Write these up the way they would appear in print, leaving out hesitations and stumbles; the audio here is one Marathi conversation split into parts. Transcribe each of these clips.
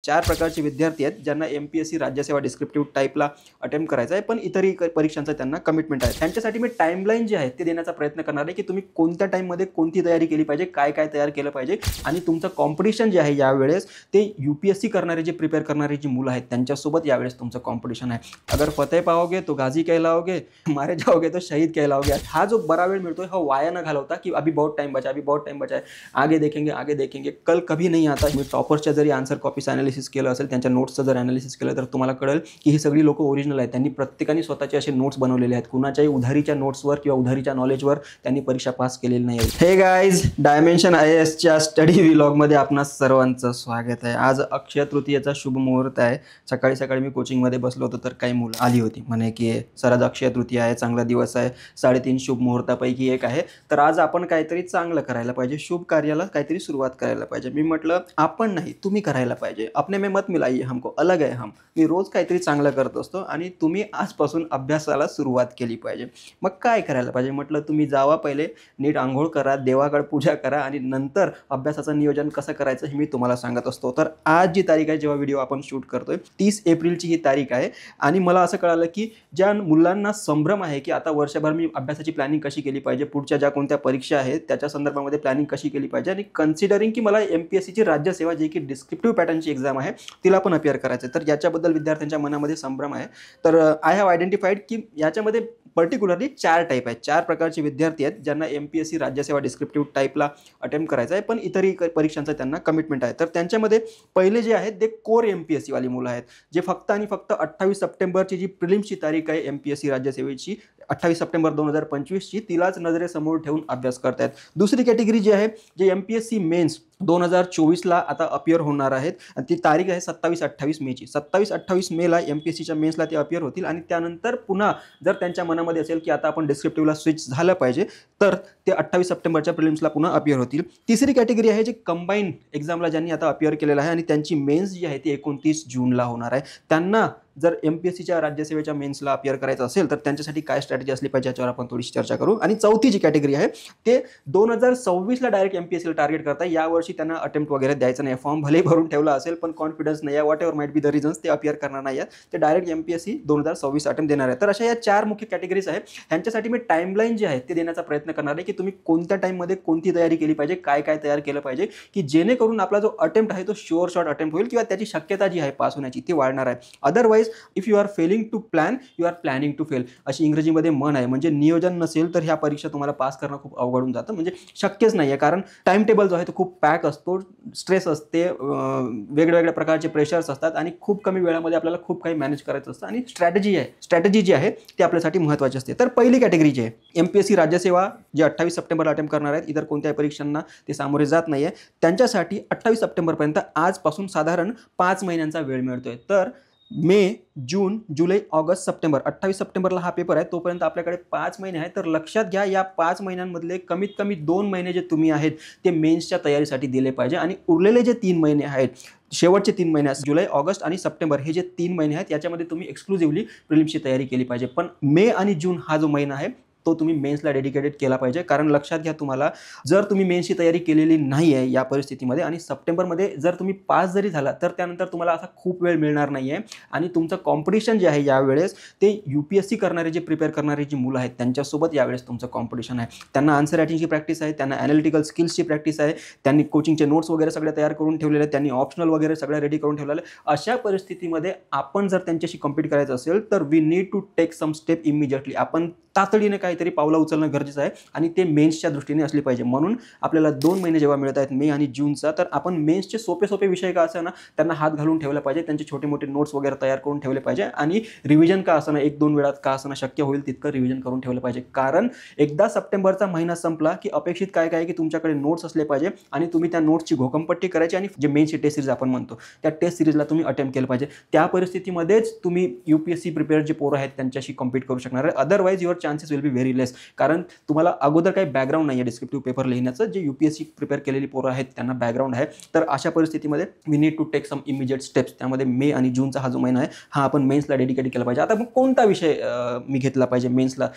चार प्रकारचे विद्यार्थी आहेत ज्यांना एमपीएससी राज्यसेवा डिस्क्रिप्टिव्ह टाईपला अटेम्प्ट करायचा आहे, पण इतरही परीक्षांचा त्यांना कमिटमेंट आहे. त्यांच्यासाठी मी टाइमलाईन जी आहे ते देण्याचा प्रयत्न करणार आहे की तुम्ही कोणत्या टाईममध्ये कोणती तयारी केली पाहिजे, काय काय तयार केलं पाहिजे आणि तुमचं कॉम्पिटिशन जे आहे यावेळेस ते यूपीएससी करणारे जे प्रिपेअर करणारे जी मुलं आहेत त्यांच्यासोबत यावेळेस तुमचं कॉम्पिटिशन आहे. अगर फतेह पाओगे तो गाजी कहलाओगे, मारे जाओगे तो शहीद कहलाओगे. हा जो बरा वेळ मिळतोय हा वाया न घालवता की अभी बहुत टाइम बचा, अभी बहुत टाइम बचा है, आगे देखेंगे, कल कभी नहीं आता. मी टॉपर्सच्या जरी आन्सर कॉपीज ॲनालिसिस केलं असेल, त्यांच्या नोट्सचं जर ॲनालिसिस केलं तर तुम्हाला कळेल की ही सगळी लोकं ओरिजिनल आहेत. त्यांनी प्रत्येकाने स्वतःचे असे नोट्स बनवलेले आहेत. कुणाच्याही उधारीच्या नोट्सवर किंवा उधारीच्या नॉलेजवर त्यांनी परीक्षा पास केलेली नाही आहे. हे गाईज, डायमेन्शन IASच्या स्टडी व्लॉगमध्ये आपणा सर्वांचं स्वागत आहे. आज अक्षय तृतीयेचा शुभ मुहूर्त आहे. सकाळी सकाळी मी कोचिंगमध्ये बसलो होतो तर काही मुलं आली होती, म्हणे की सर आज अक्षय तृतीया आहे, चांगला दिवस आहे, 3:30 शुभ मुहूर्तापैकी एक आहे, तर आज आपण काहीतरी चांगलं करायला पाहिजे, शुभ कार्याला काहीतरी सुरुवात करायला पाहिजे. मी म्हटलं आपण नाही, तुम्ही करायला पाहिजे. अपने में मत मिलाइए हमको, अलग है हम. मी रोज काहीतरी चांगलं करत असतो आणि तुम्ही आजपासून अभ्यासाला सुरुवात केली पाहिजे. मग काय करायला पाहिजे म्हटलं, तुम्ही जावा, पहिले नीट आंघोळ करा, देवाकडे पूजा करा आणि नंतर अभ्यासाचं नियोजन कसं करायचं हे मी तुम्हाला सांगत असतो. तर आज जी तारीख आहे, जेव्हा व्हिडिओ आपण शूट करतोय 30 एप्रिलची ही तारीख आहे आणि मला असं कळालं की ज्या मुलांना संभ्रम आहे की आता वर्षभर मी अभ्यासाची प्लॅनिंग कशी केली पाहिजे, पुढच्या ज्या कोणत्या परीक्षा आहेत त्याच्या संदर्भामध्ये प्लॅनिंग कशी केली पाहिजे आणि कन्सिडरिंग की मला एमपीएससीची राज्यसेवा जी की डिस्क्रिप्टिव्ह पॅटर्नची एक्झाम आहे तिला पण अपिअर करायचं आहे, तर याच्याबद्दल विद्यार्थ्यांच्या मनामध्ये संभ्रम आहे. तर आय हॅव आयडेंटिफाईड की याच्यामध्ये पर्टिक्युलरली 4 टाईप आहेत, 4 प्रकारचे विद्यार्थी आहेत ज्यांना एमपीएससी राज्यसेवा डिस्क्रिप्टिव्ह टाईपला अटेम्प्ट करायचं आहे, पण इतरही परीक्षांचा त्यांना कमिटमेंट आहे. तर त्यांच्यामध्ये पहिले जे आहेत ते कोर एमपीएससी वाली मुलं आहेत, जे फक्त आणि फक्त 28 सप्टेंबरची जी प्रिलिम्सची तारीख आहे एमपीएससी राज्यसेवेची 28 सप्टेंबर 2025ची, तिलाच नजरेसमोर ठेवून अभ्यास करतायत. दुसरी कॅटेगरी जी आहे, जे एमपीएससी मेन्स 2024ला आता अपिअर होणार आहेत आणि ती तारीख आहे 27-28 मेची. 27-28 मेला एमपीएससीच्या मेन्सला ते अपिअर होतील आणि त्यानंतर पुन्हा जर त्यांच्या मनामध्ये असेल की आता आपण डिस्क्रिप्टिव्हला स्विच झालं पाहिजे तर ते 28 सप्टेंबरच्या प्रिलिम्सला पुन्हा अपिअर होतील. तिसरी कॅटेगरी आहे, जे कंबाईन एक्झामला ज्यांनी आता अपिअर केलेलं आहे आणि त्यांची मेन्स जी आहे ती 29 जूनला होणार आहे. त्यांना जर एमपीएससीच्या राज्यसेवेच्या मेन्सला अपिअर करायचं असेल तर त्यांच्यासाठी काय स्ट्रॅटेजी असली पाहिजे याच्यावर आपण थोडीशी चर्चा करू. आणि चौथी जी कॅटेगरी आहे ते 2026ला डायरेक्ट एमपीएससीला टार्गेट करता, यावर्षी त्यांना अटेम्प्ट वगैरे द्यायचं नाही. फॉर्म भले भरून ठेवला असेल पण कॉन्फिडन्स नाही आहे, what ever might be the reasons, ते अपिअर करणार नाही आहेत, ते डायरेक्ट एमपीएससी 2026 अटेम्प्ट देणार आहे. तर अशा या 4 मुख्य कॅटेगरीज आहेत. ह्यांच्यासाठी मी टाइमलाईन जी आहे ते देण्याचा प्रयत्न करणार आहे की तुम्ही कोणत्या टाईममध्ये कोणती तयारी केली पाहिजे, काय काय तयार केलं पाहिजे की जेणेकरून आपला जो अटेम्प्ट आहे तो शुअर शॉट अटेम्प्ट होईल किंवा त्याची शक्यता जी आहे पास होण्याची ती वाढणार आहे. Otherwise if you are failing to plan you are planning to fail, अशी इंग्रजीमध्ये म्हण आहे. म्हणजे नियोजन नसेल तर ह्या परीक्षा तुम्हाला पास करणं खूप अवघडून जातं, म्हणजे शक्यच नाही आहे. कारण टाइम टेबल जो आहे तो खूप पॅक असतो, स्ट्रेस असते, वेगवेगळ्या प्रकारचे प्रेशर्स असतात आणि खूप कमी वेळामध्ये आपल्याला खूप काही मॅनेज करायचं असतं आणि स्ट्रॅटेजी जी आहे ती आपल्यासाठी महत्त्वाची असते. तर पहिली कॅटेगरी जी आहे एमपीएससी राज्यसेवा, जे 28 सप्टेंबरला अटेम्प्ट करणार आहेत, इतर कोणत्याही परीक्षांना ते सामोरे जात नाही आहे, त्यांच्यासाठी 28 सप्टेंबरपर्यंत आजपासून साधारण 5 महिन्यांचा वेळ मिळतोय. तर मे, जून, जुलै, ऑगस्ट, सप्टेंबर, 28 सप्टेंबरला हा पेपर आहे, तोपर्यंत आपल्याकडे 5 महिने आहेत. तर लक्षात घ्या, या 5 महिन्यांमधले कमीत कमी 2 महिने जे तुम्ही आहेत ते मेन्सच्या तयारीसाठी दिले पाहिजे आणि उरलेले जे 3 महिने आहेत, शेवटचे 3 महिने जुलै, ऑगस्ट आणि सप्टेंबर, हे जे 3 महिने आहेत याच्यामध्ये तुम्ही एक्सक्लुझिव्हली प्रिलिम्सची तयारी केली पाहिजे. पण मे आणि जून हा जो महिना आहे तो तुम्ही मेन्सला डेडिकेटेड केला पाहिजे. कारण लक्षात घ्या, तुम्हाला जर तुम्ही मेन्सची तयारी केलेली नाही आहे या परिस्थितीमध्ये आणि सप्टेंबरमध्ये जर तुम्ही पास जरी झाला तर त्यानंतर तुम्हाला असा खूप वेळ मिळणार नाही आहे आणि तुमचं कॉम्पिटिशन जे आहे यावेळेस ते यूपीएससी करणारे जे प्रिपेअर करणारी जी मुलं आहेत त्यांच्यासोबत यावेळेस तुमचं कॉम्पिटिशन आहे. त्यांना आन्सर रायटिंगची प्रॅक्टिस आहे, त्यांना ॲनालिटिकल स्किल्सची प्रॅक्टिस आहे, त्यांनी कोचिंगचे नोट्स वगैरे सगळे तयार करून ठेवलेले आहेत, त्यांनी ऑप्शनल वगैरे सगळं रेडी करून ठेवलेलं आहे. अशा परिस्थितीमध्ये आपण जर त्यांच्याशी कम्पीट करायचं असेल तर we need to take some step immediately. आपण तातडीने काहीतरी पावलं उचलणं गरजेचं आहे आणि ते मेन्सच्या दृष्टीने असली पाहिजे. म्हणून आपल्याला 2 महिने जेव्हा मिळत आहेत, मे आणि जूनचा, तर आपण मेन्सचे सोपे विषय का असं ना त्यांना हात घालून ठेवला पाहिजे, त्यांचे छोटे मोठे नोट्स वगैरे तयार करून ठेवले पाहिजे आणि रिव्हिजन का असं ना 1-2 वेळात का असं ना शक्य होईल तितकं रिव्हिजन करून ठेवलं पाहिजे. कारण एकदा सप्टेंबरचा महिना संपला की अपेक्षित काय काय की तुमच्याकडे नोट्स असले पाहिजे आणि तुम्ही त्या नोट्सची घोकंपट्टी करायची आणि जे मेन्सची टेस्ट सिरीज आपण म्हणतो त्या टेस्ट सिरीजला तुम्ही अटेम्प्ट केलं पाहिजे. त्या परिस्थितीमध्येच तुम्ही यूपीएससी प्रिपेअर जे पोरं आहेत त्यांच्याशी कम्पीट करू शकणार आहे. Otherwise your chances will be very less. कारण तुम्हाला अगोदर काही बॅकग्राऊंड नाही आहे डिस्क्रिप्टिव्ह पेपर लिहिण्याचं, जे यूपीएससी प्रिपेअर केलेली पोरं आहेत त्यांना बॅकग्राऊंड आहे. तर अशा परिस्थितीमध्ये we need to take some immediate steps. त्यामध्ये मे आणि जूनचा हा जो महिना आहे हा आपण मेन्सला डेडिकेट केला पाहिजे. आता मग कोणता विषय मी घेतला पाहिजे मेन्सला?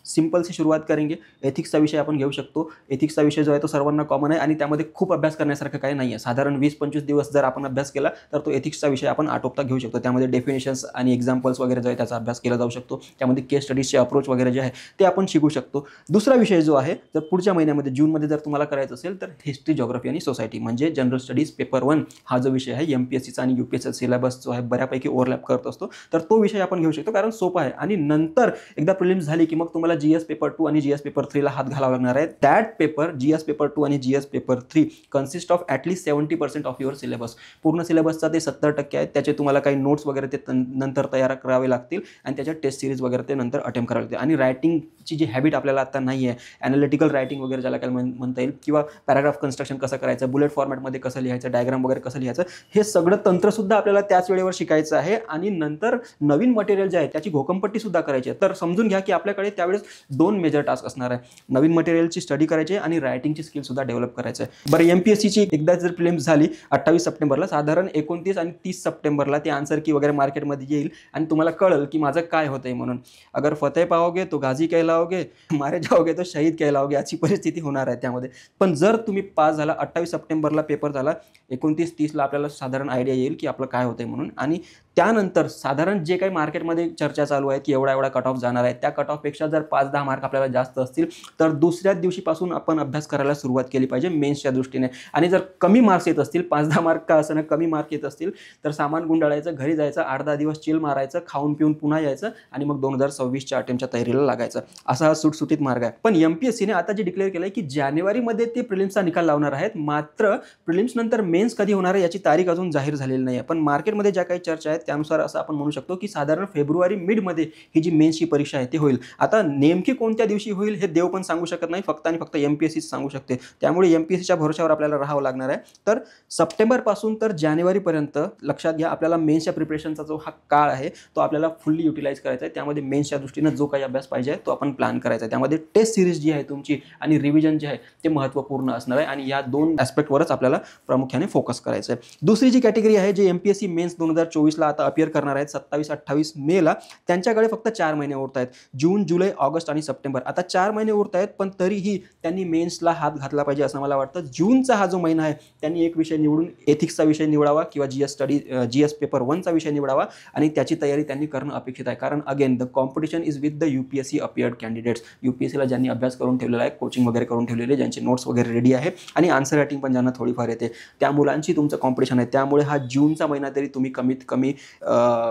सिंपल सी सुरुवात करेंगे. एथिक्सचा विषय आपण घेऊ शकतो. एथिक्सचा विषय जो आहे तो सर्वांना कॉमन आहे आणि त्यामध्ये खूप अभ्यास करण्यासारखं काही नाही आहे. साधारण 20-25 दिवस जर आपण अभ्यास केला तर तो एथिक्सचा विषय आपण आटोपता घेऊ शकतो. त्यामध्ये डेफिनेशन्स आणि एक्झाम्पल्स वगैरे जो आहे त्याचा अभ्यास केला जाऊ शकतो. त्यामध्ये केस स्टडीजचे अप्रोच वगैरे जे आहे ते आपण शिकू शकतो. दुसरा विषय जो आहे जर पुढच्या महिन्यामध्ये जूनमध्ये जर तुम्हाला करायचं असेल तर हिस्ट्री, जिओग्राफी आणि सोसायटी म्हणजे जनरल स्टडीज पेपर 1 हा जो विषय आहे MPSCचा आणि UPSCचा सिलेबस जो आहे बऱ्यापैकी ओव्हरलॅप करत असतो. तर तो विषय आपण घेऊ शकतो कारण सोपा आहे. आणि नंतर एकदा प्रिलिम्स झाली की मग तुम्हाला GS पेपर 2 आणि GS पेपर 3 ला हात घालावा लागणार आहे. दॅट पेपर GS पेपर 2 आणि GS paper 3 consist of at least 70% of your syllabus. पूर्ण सिलेबसचा ते 70% आहेत. त्याचे तुम्हाला काही नोट्स वगैरे ते नंतर तयार करावे लागतील आणि त्याच्या टेस्ट सिरीज वगैरे ते नंतर अटेम्प्ट करावे लागतील. आणि रायटिंगची जी हॅबिट आपल्याला आता नाही आहे, ॲनालिटिकल रायटिंग वगैरे ज्याला काय म्हणता येईल किंवा पॅराग्राफ कन्स्ट्रक्शन कसं करायचं, बुलेट फॉर्मॅटमध्ये कसं लिहायचं, डायग्राम वगैरे कसं लिहायचं, हे सगळं तंत्रसुद्धा आपल्याला त्याच वेळेवर शिकायचं आहे. आणि नंतर नवीन मटेरियल जे आहे त्याची घोकंपट्टीसुद्धा करायची आहे. तर समजून घ्या की आपल्याकडे त्यावेळेस 2 मेजर टास्क असणार आहे. नवीन मटेरियलची स्टडी करायची आणि रायटिंगची स्किलसुद्धा डेव्हलप करायचं आहे. बरं, MPSCची एकदा जर प्रिलिम्स झाली 28 सप्टेंबरला, साधारण 29 आणि 30 सप्टेंबरला ती आन्सर की वगैरे मार्केटमध्ये येईल आणि तुम्हाला कळेल की माझं काय होतंय म्हणून. अगर फतेह पाओगे तो गाजी कहलाओगे, मारे जाओगे तो शहीद कहलाओगे, अशी परिस्थिती होणार आहे त्यामध्ये. पण जर तुम्ही पास झाला, 28 सप्टेंबरला पेपर झाला, 29-30ला आपल्याला साधारण आयडिया येईल की आपलं काय होतंय म्हणून. आणि त्यानंतर साधारण जे काही मार्केटमध्ये चर्चा चालू आहे की एवढा कट ऑफ जाणार आहे, त्या कट ऑफपेक्षा जर 5-10 मार्क आपल्याला जास्त असतील तर दुसऱ्याच दिवशीपासून आपण अभ्यास करायला सुरुवात केली पाहिजे मेन्सच्या दृष्टीने. आणि जर कमी मार्क्स येत असतील, 5-10 मार्क का असं ना, कमी मार्क येत असतील तर सामान गुंडाळायचं, घरी जायचं, 8-10 दिवस चिल मारायचं, खाऊन पिऊन पुन्हा यायचं आणि मग 2026च्या अटेम्प्टच्या तयारीला लागायचं. असा हा सुटसुटीत मार्ग आहे. पण MPSCने आता जे डिक्लेअर केलं आहे की जानेवारीमध्ये ते प्रिलिम्सचा निकाल लावणार आहेत. मात्र प्रिलिम्स नंतर मेन्स कधी होणार आहे याची तारीख अजून जाहीर झालेली नाही आहे. पण मार्केटमध्ये ज्या काही चर्चा आहेत त्यानुसार असं आपण म्हणू शकतो की साधारण फेब्रुवारी मिडमध्ये ही जी मेन्सची परीक्षा आहे ती होईल. आता नेमकी कोणत्या दिवशी होईल हे देव पण सांगू शकत नाही, फक्त आणि फक्त MPSC सांगू शकते. त्यामुळे MPSCच्या भरोशावर आपल्याला राहावं लागणार आहे. तर सप्टेंबरपासून तर जानेवारीपर्यंत लक्षात घ्या आपल्याला मेन्सच्या प्रिपरेशनचा जो हा काळ आहे तो आपल्याला फुल्ली युटिलाइज करायचा आहे. त्यामध्ये मेन्सच्या दृष्टीनं जो काही अभ्यास पाहिजे तो आपण प्लॅन करायचा आहे. त्यामध्ये टेस्ट सिरीज जी आहे तुमची आणि रिव्हिजन जे आहे ते महत्त्वपूर्ण असणार आहे आणि या 2 ॲस्पेक्टवरच आपल्याला प्रामुख्याने फोकस करायचं आहे. दुसरी जी कॅटेगरी आहे जे MPSC मेन्स 2024ला आता अपियर करणार आहेत 27-28 मेला, त्यांच्याकडे फक्त 4 महिने उरत आहेत. जून, जुलै, ऑगस्ट आणि सप्टेंबर. आता 4 महिने उरत आहेत पण तरीही त्यांनी मेन्सला हात घातला पाहिजे असं मला वाटतं. जूनचा हा जो महिना आहे त्यांनी एक विषय निवडून एथिक्सचा विषय निवडावा किंवा GS पेपर 1चा विषय निवडावा आणि त्याची तयारी त्यांनी करणं अपेक्षित आहे. कारण again the competition is with the UPSC appeared candidates. UPSCला ज्यांनी अभ्यास करून ठेवलेला आहे, कोचिंग वगैरे करून ठेवलेले, ज्यांचे नोट्स वगैरे रेडी आहे आणि आन्सर रायटिंग पण ज्यांना थोडीफार येते, त्या मुलांची तुमचं कॉम्पिटिशन आहे. त्यामुळे हा जूनचा महिना तरी तुम्ही कमीत कमी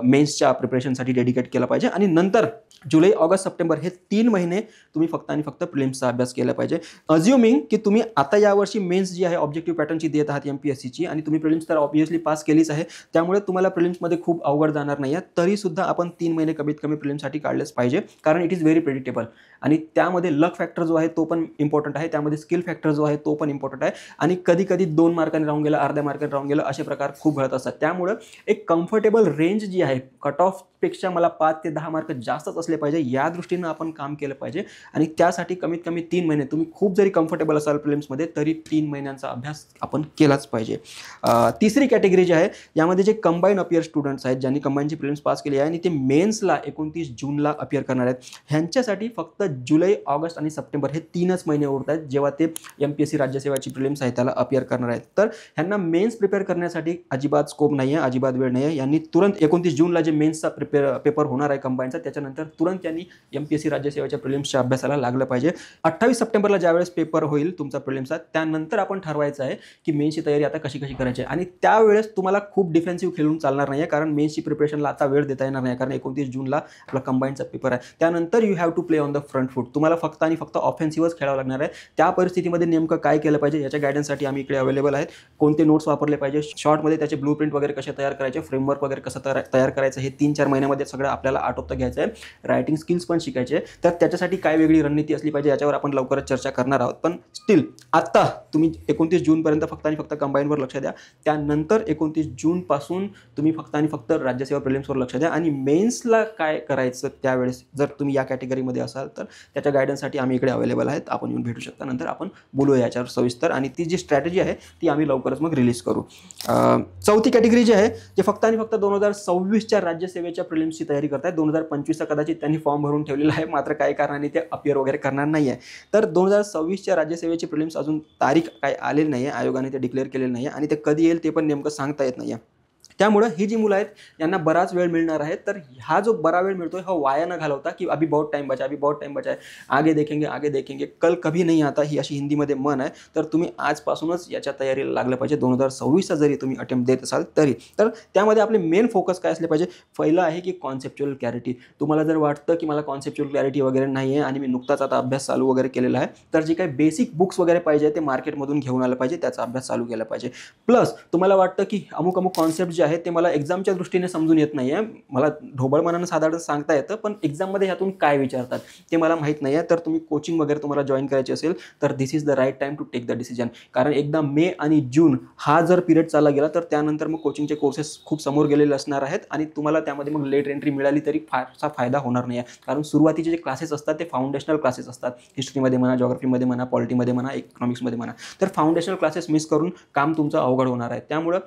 मेन्सच्या प्रिपरेशनसाठी डेडिकेट केला पाहिजे. आणि नंतर जुलै, ऑगस्ट, सप्टेंबर हे 3 महिने तुम्ही फक्त आणि फक्त प्रिलिम्सचा अभ्यास केला पाहिजे. अज्युमिंग की तुम्ही आता यावर्षी मेन्स जी आहे ऑब्जेक्टिव्ह पॅटर्नची देत आहात MPSCची आणि तुम्ही प्रिलिम्स तर ऑब्व्हियसली पास केलीच आहे, त्यामुळे तुम्हाला प्रिलिम्समध्ये खूप अवघड जाणार नाही आहे. तरीसुद्धा आपण 3 महिने कमीत कमी प्रिलिम्ससाठी काढलेच पाहिजे कारण इट इज व्हेरी प्रेडिक्टेबल. आणि त्यामध्ये लक फॅक्टर जो आहे तो पण इम्पॉर्टंट आहे, त्यामध्ये स्किल फॅक्टर जो आहे तो पण इम्पॉर्टंट आहे. आणि कधी कधी 2 मार्कांनी राहून गेलं, अर्ध्या मार्कांनी राहून गेलं, असे प्रकार खूप घडत असतात. त्यामुळं एक कम्फर्टेबल रेंज जी आहे कट ऑफपेक्षा मला 5 ते 10 मार्क जास्तच असले पाहिजे या दृष्टीनं आपण काम केलं पाहिजे. आणि त्यासाठी कमीत कमी 3 महिने तुम्ही खूप जरी कम्फर्टेबल असाल प्रिलिम्समध्ये तरी 3 महिन्यांचा अभ्यास आपण केलाच पाहिजे. तिसरी कॅटेगरी जी आहे यामध्ये जे कंबाईन अपियर स्टुडंट्स आहेत ज्यांनी कंबाईनची प्रिलिम्स पास केली आहे आणि ते मेन्सला 29 जूनला अपियर करणार आहेत, ह्यांच्यासाठी फक्त जुलै, ऑगस्ट आणि सप्टेंबर हे 3च महिने उरत आहेत जेव्हा ते MPSC राज्यसेवाची प्रिलिम्स आहे त्याला अपियर करणार आहेत. तर ह्यांना मेन्स प्रिपेअर करण्यासाठी अजिबात स्कोप नाही आहे, अजिबात वेळ नाही आहे. यांनी तुरंत 29 जूनला जे मेन्सचा पेपर होणार आहे कंबाईनचा त्याच्यानंतर तुरंत त्यांनी MPSC राज्यसेवेच्या प्रिलिम्सच्या अभ्यासाला लागलं पाहिजे. 28 सप्टेंबरला ज्यावेळेस पेपर होईल तुमचा प्रिलिम्सचा त्यानंतर आपण ठरवायचं आहे की मेन्सची तयारी आता कशी करायची आहे. आणि त्यावेळेस तुम्हाला खूप डिफेन्सिव्ह खेळून चालणार नाही आहे कारण मेन्सची प्रिपरेशनला आता वेळ देता येणार नाही कारण 29 जूनला आपला कंबाईनचा पेपर आहे. त्यानंतर you have to play on the front foot. तुम्हाला फक्त आणि फक्त ऑफेन्सिव्हच खेळावं लागणार आहे. त्या परिस्थितीमध्ये नेमकं काय केलं पाहिजे याच्या गायडन्ससाठी आम्ही इकडे अवेलेबल आहेत. कोणते नोट्स वापरले पाहिजे, शॉर्टमध्ये त्याचे ब्लूप्रिंट वगैरे कसे तयार करायचे, फ्रेमवर्क वगैरे कसं तयार करायचं, हे 3-4 महिन्यामध्ये सगळं आपल्याला आटोपता घ्यायचं आहे. रायटिंग स्किल्स पण शिकायचे. तर त्याच्यासाठी काय वेगळी रणनीती असली पाहिजे याच्यावर आपण लवकरच चर्चा करणार आहोत. पण स्टील आत्ता तुम्ही 29 जूनपर्यंत फक्त आणि फक्त कंबाईनवर लक्ष द्या. त्यानंतर 29 जूनपासून तुम्ही फक्त आणि फक्त राज्यसेवा प्रिलिम्सवर लक्ष द्या. आणि मेन्सला काय करायचं त्यावेळेस जर तुम्ही या कॅटेगरीमध्ये असाल तर त्याच्या गायडन्ससाठी आम्ही इकडे अवेलेबल आहेत. आपण येऊन भेटू शकता. नंतर आपण बोलूया याच्यावर सविस्तर आणि ती जी स्ट्रॅटेजी आहे ती आम्ही लवकरच मग रिलीज करू. चौथी कॅटेगरी जी आहे जे फक्त आणि फक्त 2026च्या राज्यसेवेच्या प्रिलिम्सची तयारी करतायत. 2025चा कदाचित त्यांनी फॉर्म भरून ठेवलेला आहे, मात्र काही कारणाने ते अपिअर वगैरे करणार नाही आहे. तर 2026च्या राज्यसेवेची प्रिलिम्स अजून तारीख काही आलेली नाही आहे, आयोगाने ते डिक्लेअर केलेलं नाही आहे आणि ते कधी येईल ते पण नेमकं सांगता येत नाही आहे. त्यामुळं ही जी मुलं आहेत यांना बराच वेळ मिळणार आहे. तर हा जो बरा वेळ मिळतोय हा वाया न घालवता की अभी बहुत टाइम बचा, अभी बहुत टाइम बचा है, आगे देखेंगे, कल कभी नहीं आता, ही अशी हिंदीमध्ये म्हण आहे. तर तुम्ही आजपासूनच याच्या तयारीला लागलं पाहिजे. 2026चा जरी तुम्ही अटेम्प्ट देत असाल तरी. तर त्यामध्ये आपले मेन फोकस काय असले पाहिजे? पहिलं आहे की कॉन्सेप्च्युअल क्लॅरिटी. तुम्हाला जर वाटतं की मला कॉन्सेप्च्युअल क्लॅरिटी वगैरे नाही आहे आणि मी नुकताच आता अभ्यास चालू वगैरे केलेला आहे, तर जे काही बेसिक बुक्स वगैरे पाहिजे ते मार्केटमधून घेऊन आलं पाहिजे, त्याचा अभ्यास चालू केला पाहिजे. प्लस तुम्हाला वाटतं की अमुक कॉन्सेप्ट जे आहेत ते मला एक्झामच्या दृष्टीने समजून येत नाही आहे, मला ढोबळमानानं साधारण सांगता येतं, पण एक्झाममध्ये ह्यातून काय विचारतात ते मला माहीत नाही आहे. तर तुम्ही कोचिंग वगैरे तुम्हाला जॉईन करायची असेल तर this is the right time to take the decision. कारण एकदा मे आणि जून हा जर पिरियड चालला गेला तर त्यानंतर मग कोचिंगचे कोर्सेस खूप समोर गेलेले असणार आहेत आणि तुम्हाला त्यामध्ये मग लेट एंट्री मिळाली तरी फारसा फायदा होणार नाही आहे. कारण सुरुवातीचे जे क्लासेस असतात ते फाउंडेशनल क्लासेस असतात. हिस्ट्रीमध्ये म्हणा, जॉग्राफीमध्ये म्हणा, पॉलिटीमध्ये म्हणा, इकॉनॉमिक्समध्ये म्हणा. तर फाउंडेशनल क्लासेस मिस करून काम तुमचं अवघड होणार आहे. त्यामुळं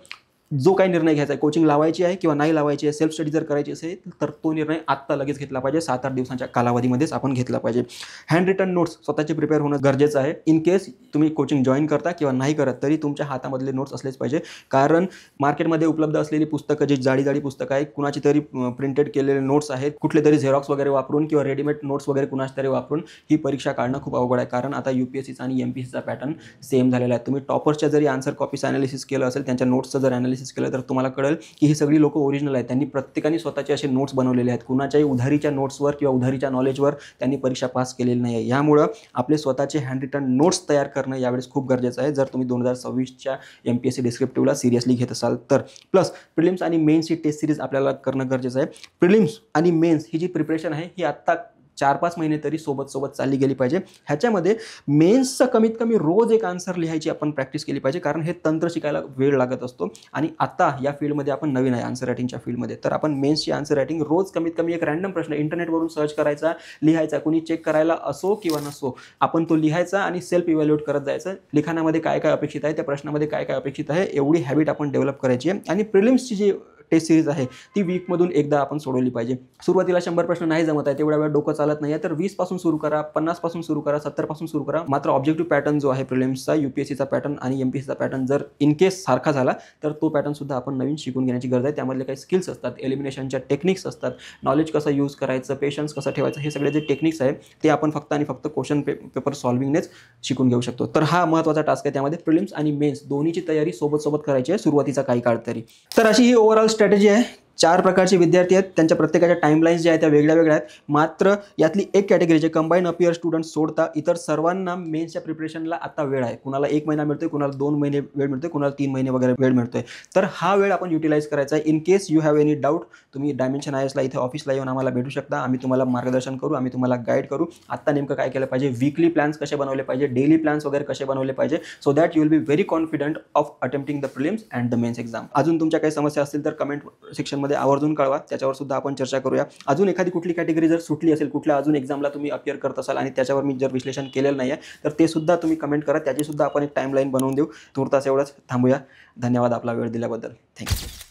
जो काही निर्णय घ्यायचा आहे, कोचिंग लावायची आहे किंवा नाही लावायची आहे, सेल्फ स्टडी जर करायची असेल तर तो निर्णय आत्ता लगेच घेतला पाहिजे. 7-8 दिवसांच्या कालावधीमध्येच आपण घेतला पाहिजे. हँड रिटन नोट्स स्वतःचे प्रिपेअर होणं गरजेचं आहे. इन केस तुम्ही कोचिंग जॉईन करता किंवा नाही करत तरी तुमच्या हातामधले नोट्स असलेच पाहिजे. कारण मार्केटमध्ये उपलब्ध असलेली पुस्तकं जी जाडी पुस्तकं आहेत, कुणाची तरी प्रिंटेड केलेले नोट्स आहेत, कुठले तरी झेरॉक्स वगैरे वापरून किंवा रेडीमेड नोट्स वगैरे कुणाच तरी वापरून ही परीक्षा काढणं खूप अवघड आहे. कारण आता UPSCचा आणि MPSCचा पॅटर्न सेम झालेला आहे. तुम्ही टॉपर्सच्या जरी आन्सर कॉपीचं ॲनालिसिस केलं असेल, त्यांच्या नोट्सचं जर ॲनालिसिस केलं तर तुम्हाला कळेल की ही सगळी लोक ओरिजिनल आहेत. त्यांनी प्रत्येकाने स्वतःचे असे नोट्स बनवलेले आहेत. कुणाच्याही उधारीच्या नोट्सवर किंवा उधारीच्या नॉलेजवर त्यांनी परीक्षा पास केलेली नाही आहे. यामुळं आपले स्वतःचे हँड रिटन नोट्स तयार करणं यावेळेस खूप गरजेचं आहे, जर तुम्ही 2026च्या MPSC डिस्क्रिप्टिव्हला सिरियसली घेत असाल तर. प्लस प्रिलिम्स आणि मेन्सची टेस्ट सिरीज आपल्याला करणं गरजेचं आहे. प्रिलिम्स आणि मेन्स ही जी प्रिपरेशन आहे ही आत्ता 4-5 महिने तरी सोबत चालली गेली पाहिजे. ह्याच्यामध्ये मेन्सचं कमीत कमी रोज एक आन्सर लिहायची आपण प्रॅक्टिस केली पाहिजे. कारण हे तंत्र शिकायला वेळ लागत असतो आणि आता या फील्डमध्ये आपण नवीन आहे आन्सर रायटिंगच्या फील्डमध्ये. तर आपण मेन्सची आन्सर रायटिंग रोज कमीत कमी एक रँडम प्रश्न इंटरनेटवरून सर्च करायचा, लिहायचा, कुणी चेक करायला असो किंवा नसो, आपण तो लिहायचा आणि सेल्फ इव्हॅल्युएट करत जायचं. लिखाणामध्ये काय काय अपेक्षित आहे, त्या प्रश्नामध्ये काय काय अपेक्षित आहे, एवढी हॅबिट आपण डेव्हलप करायची आहे. आणि प्रिलिम्सची जी टेस्ट सिरीज आहे ती वीकमधून एकदा आपण सोडवली पाहिजे. सुरुवातीला 100 प्रश्न नाही जमत आहे, तेवढ्या वेळ डोकं चालत नाही आहे, तर 20 पासून सुरू करा, 50 पासून सुरू करा, 70 पासून सुरू करा. मात्र ऑब्जेक्टिव्ह पॅटर्न जो आहे प्रिलिम्सचा, UPSCचा पॅटर्न आणि MPSCचा पॅटर्न जर इन केस सारखा झाला तर तो पॅटर्न सुद्धा आपण नवीन शिकून घेण्याची गरज आहे. त्यामधले काही स्किल्स असतात, एलिमिनेशनच्या टेक्निक्स असतात, नॉलेज कसं यूज करायचं, पेशन्स कसं ठेवायचं, हे सगळे जे टेक्निक्स आहे ते आपण फक्त आणि फक्त क्वेश्चन पेपर सॉल्विंगनेच शिकून घेऊ शकतो. तर हा महत्त्वाचा टास्क आहे. त्यामध्ये प्रिलिम्स आणि मेन्स दोन्हीची तयारी सोबत करायची आहे सुरुवातीचा काही काळ तरी. तर अशी ही ओव्हरऑल स्ट्रॅटेजी आहे. 4 प्रकारचे विद्यार्थी आहेत, त्यांच्या प्रत्येकाच्या टाईमलाईन्स ज्या आहेत त्या वेगळ्या आहेत. मात्र यातली एक कॅटेगरी जे कंबाईन अपियर स्टुडंट सोडता इतर सर्वांना मेन्सच्या प्रिपरेशनला आता वेळ आहे. कुणाला 1 महिना मिळतोय, कुणाला 2 महिने वेळ मिळतोय, कुणाला 3 महिने वगैरे वेळ मिळतोय. तर हा वेळ आपण युटिलाइज करायचा आहे. In case you have any doubt, तुम्ही डायमेन्शन IASला इथे ऑफिसला येऊन आम्हाला भेटू शकता. आम्ही तुम्हाला मार्गदर्शन करू, आम्ही तुम्हाला गाईड करू. आत्ता नेमकं काय केलं पाहिजे, वीकली प्लॅन्स कसे बनवले पाहिजे, डेली प्लॅन्स वगैरे कसे बनवले पाहिजे, so that you will be very confident of attempting the prelims and the mains exam. अजून तुमच्या काही समस्या असतील तर कमेंट सेक्शनमध्ये आवर्जून कळवा, त्याच्यावर सुद्धा आपण चर्चा करूया. अजून एखादी कुठली कॅटेगरी जर सुटली असेल, कुठल्या अजून एक्झामला तुम्ही अपियर करत असाल आणि त्याच्यावर मी जर विश्लेषण केलेलं नाही आहे तर ते सुद्धा तुम्ही कमेंट करा, त्याची सुद्धा आपण एक टाईमलाईन बनवून देऊ. तुर्तास एवढंच थांबूया. धन्यवाद आपला वेळ दिल्याबद्दल. थँक्यू.